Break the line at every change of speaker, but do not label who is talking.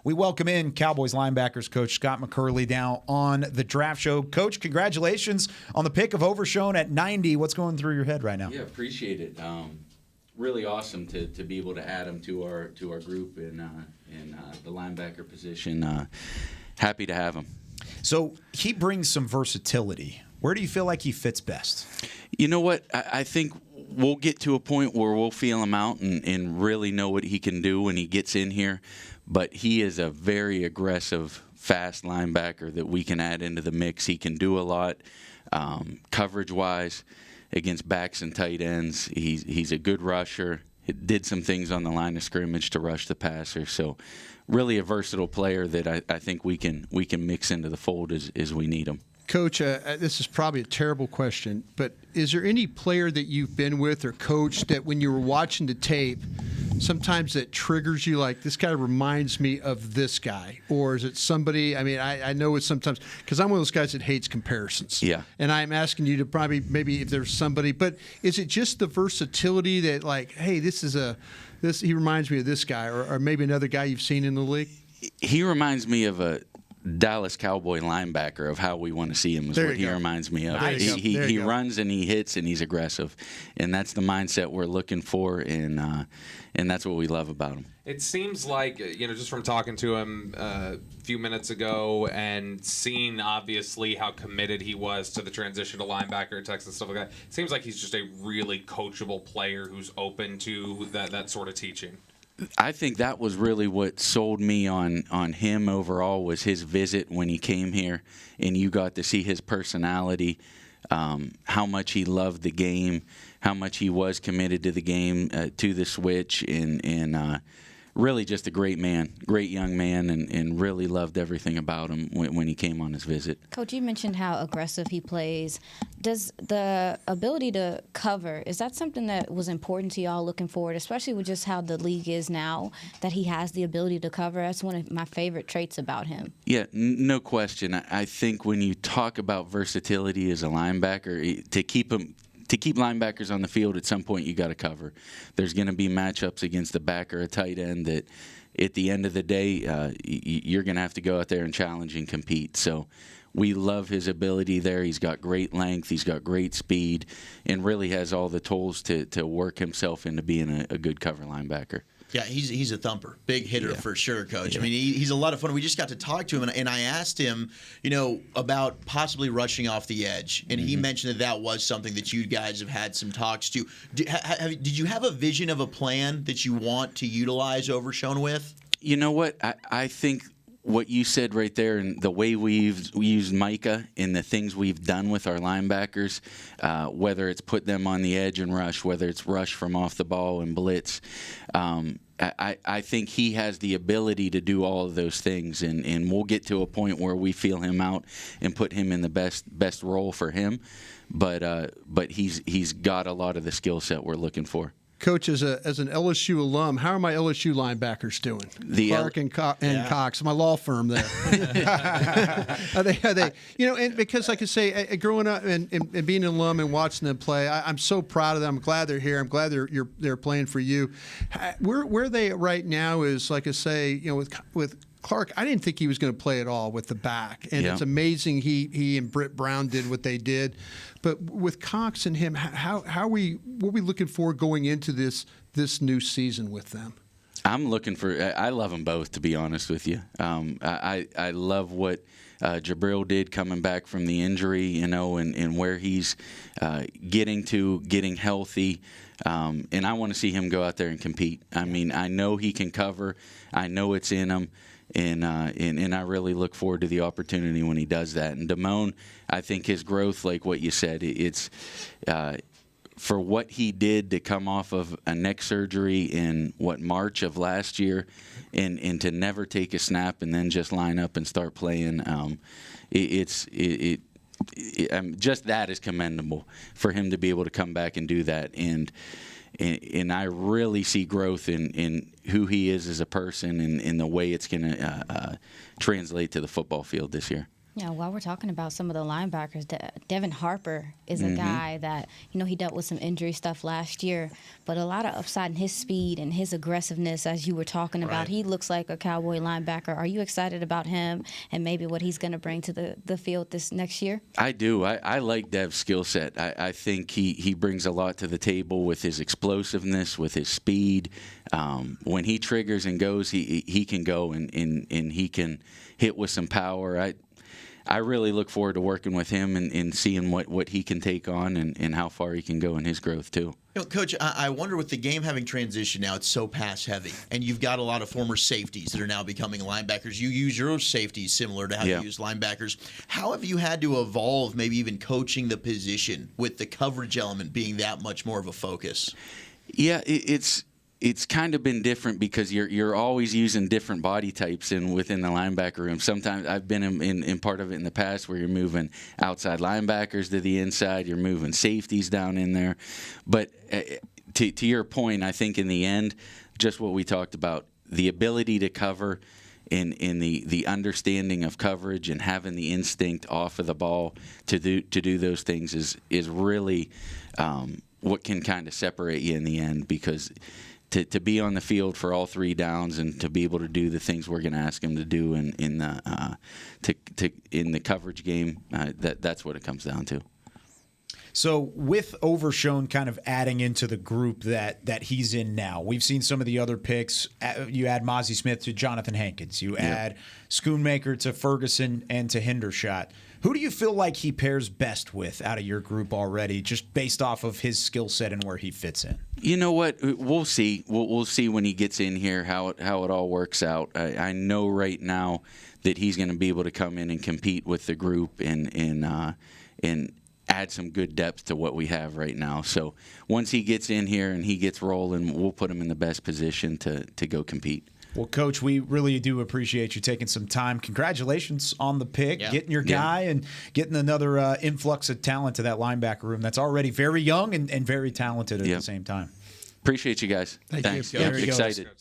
we welcome in Cowboys linebackers coach Scott McCurley now on the Draft Show. Coach, congratulations on the pick of Overshown at 90. What's going through your head right now?
Yeah, appreciate it. Really awesome to be able to add him to our group in the linebacker position. Happy to have him.
So he brings some versatility. Where do you feel like he fits best?
You know what? I think we'll get to a point where we'll feel him out and really know what he can do when he gets in here. But he is a very aggressive, fast linebacker that we can add into the mix. He can do a lot coverage-wise against backs and tight ends. He's a good rusher. He did some things on the line of scrimmage to rush the passer. So really a versatile player that I think we can mix into the fold as we need him.
Coach, this is probably a terrible question, but is there any player that you've been with or coached that when you were watching the tape, sometimes that triggers you like, this guy reminds me of this guy? Or is it somebody, I mean, I know it's sometimes, because I'm one of those guys that hates comparisons.
Yeah.
And I'm asking you to probably, maybe if there's somebody, but is it just the versatility that like, hey, he reminds me of this guy, or maybe another guy you've seen in the league?
He reminds me of a Dallas Cowboy linebacker of how we want to see him is what he reminds me of. He runs and he hits and he's aggressive, and that's the mindset we're looking for, and that's what we love about him.
It seems like, just from talking to him a few minutes ago and seeing obviously how committed he was to the transition to linebacker at Texas, stuff like that, it seems like he's just a really coachable player who's open to that sort of teaching.
I think that was really what sold me on him overall, was his visit when he came here, and you got to see his personality, how much he loved the game, how much he was committed to the game, to the switch, and really just a great man, great young man, and really loved everything about him when he came on his visit.
Coach, you mentioned how aggressive he plays. Does the ability to cover, is that something that was important to y'all looking forward, especially with just how the league is now, that he has the ability to cover? That's one of my favorite traits about him.
Yeah, no question. I think when you talk about versatility as a linebacker, to keep linebackers on the field, at some point you got to cover. There's going to be matchups against a back or a tight end that at the end of the day, you're going to have to go out there and challenge and compete. So we love his ability there. He's got great length. He's got great speed, and really has all the tools to work himself into being a good cover linebacker.
Yeah, he's a thumper. Big hitter for sure, Coach. Yeah. I mean, he's a lot of fun. We just got to talk to him, and I asked him, about possibly rushing off the edge, and he mentioned that was something that you guys have had some talks to. Did you have a vision of a plan that you want to utilize Overshown with?
You know what? I think what you said right there, and the way we used Micah and the things we've done with our linebackers, whether it's put them on the edge and rush, whether it's rush from off the ball and blitz, I think he has the ability to do all of those things, and we'll get to a point where we feel him out and put him in the best role for him. But he's got a lot of the skill set we're looking for.
Coach, as an LSU alum, how are my LSU linebackers doing? Clark and Cox, my law firm there. Are they? And because like I say, growing up and being an alum and watching them play, I'm so proud of them. I'm glad they're here. I'm glad they're playing for you. Where they right now is, like I say, with Clark, I didn't think he was going to play at all with the back, and it's amazing he and Britt Brown did what they did. But with Cox and him, what are we looking for going into this new season with them?
I'm looking for. I love them both, to be honest with you. I love what Jabril did coming back from the injury, and where he's getting healthy. And I want to see him go out there and compete. I mean, I know he can cover. I know it's in him. And I really look forward to the opportunity when he does that. And Damone, I think his growth, like what you said, it's for what he did to come off of a neck surgery in March of last year, and to never take a snap and then just line up and start playing. Just that is commendable for him to be able to come back and do that. And I really see growth in who he is as a person and the way it's going to translate to the football field this year.
Yeah, while we're talking about some of the linebackers, Devin Harper is a guy that, he dealt with some injury stuff last year, but a lot of upside in his speed and his aggressiveness, as you were talking about.
Right.
He looks like a Cowboy linebacker. Are you excited about him and maybe what he's going to bring to the field this next year?
I do. I like Dev's skill set. I think he brings a lot to the table with his explosiveness, with his speed. When he triggers and goes, he can go and he can hit with some power. I really look forward to working with him and seeing what he can take on and how far he can go in his growth too.
Coach, I wonder with the game having transitioned now, it's so pass heavy, and you've got a lot of former safeties that are now becoming linebackers. You use your safeties similar to how you use linebackers. How have you had to evolve, maybe even coaching the position with the coverage element being that much more of a focus?
Yeah, it's kind of been different because you're always using different body types within the linebacker room. Sometimes I've been in part of it in the past where you're moving outside linebackers to the inside, you're moving safeties down in there. But to your point, I think in the end, just what we talked about, the ability to cover in the understanding of coverage and having the instinct off of the ball to do those things is really what can kind of separate you in the end, because to be on the field for all 3 downs and to be able to do the things we're going to ask him to do in the coverage game, that's what it comes down to.
So with Overshown kind of adding into the group that he's in now, we've seen some of the other picks. You add Mozzie Smith to Jonathan Hankins. You add Schoonmaker to Ferguson and to Hendershot. Who do you feel like he pairs best with out of your group already, just based off of his skill set and where he fits in?
You know what? We'll see. We'll see when he gets in here how it all works out. I know right now that he's going to be able to come in and compete with the group and add some good depth to what we have right now. So once he gets in here and he gets rolling, we'll put him in the best position to go compete.
Well, Coach, we really do appreciate you taking some time. Congratulations on the pick, getting your guy, and getting another influx of talent to that linebacker room that's already very young and very talented at the same time.
Appreciate you guys.
Thanks.
Excited.